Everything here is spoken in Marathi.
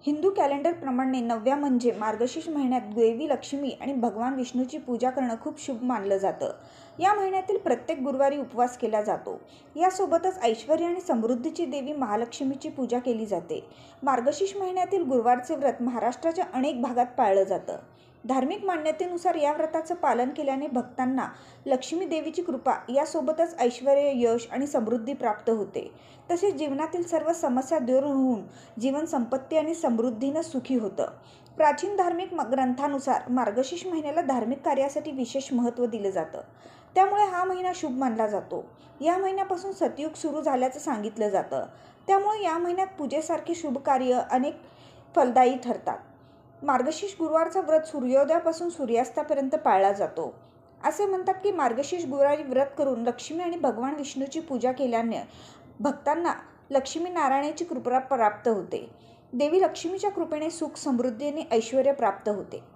हिंदू कॅलेंडरप्रमाणे 9व्या म्हणजे मार्गशीर्ष महिन्यात देवी लक्ष्मी आणि भगवान विष्णूची पूजा करणं खूप शुभ मानलं जातं. या महिन्यातील प्रत्येक गुरुवारी उपवास केला जातो. यासोबतच ऐश्वर्य आणि समृद्धीची देवी महालक्ष्मीची पूजा केली जाते. मार्गशीर्ष महिन्यातील गुरुवारचे व्रत महाराष्ट्राच्या अनेक भागात पाळलं जातं. धार्मिक मान्यतेनुसार या व्रताचं पालन केल्याने भक्तांना लक्ष्मी देवीची कृपा यासोबतच ऐश्वर्य, यश आणि समृद्धी प्राप्त होते. तसेच जीवनातील सर्व समस्या दूर होऊन जीवन संपत्ती आणि समृद्धीनं सुखी होतं. प्राचीन धार्मिक ग्रंथानुसार मार्गशीर्ष महिन्याला धार्मिक कार्यासाठी विशेष महत्त्व दिलं जातं. त्यामुळे हा महिना शुभ मानला जातो. या महिन्यापासून सतयुग सुरू झाल्याचं सांगितलं जातं. त्यामुळे या महिन्यात पूजेसारखे शुभ कार्य अनेक फलदायी ठरतात. मार्गशीर्ष गुरुवारचा व्रत सूर्योदयापासून सूर्यास्तापर्यंत पाळला जातो. असे म्हणतात की मार्गशीर्ष गुरुवारी व्रत करून लक्ष्मी आणि भगवान विष्णूची पूजा केल्याने भक्तांना लक्ष्मी नारायणाची कृपा प्राप्त होते. देवी लक्ष्मीच्या कृपेने सुख, समृद्धी आणि ऐश्वर्य प्राप्त होते.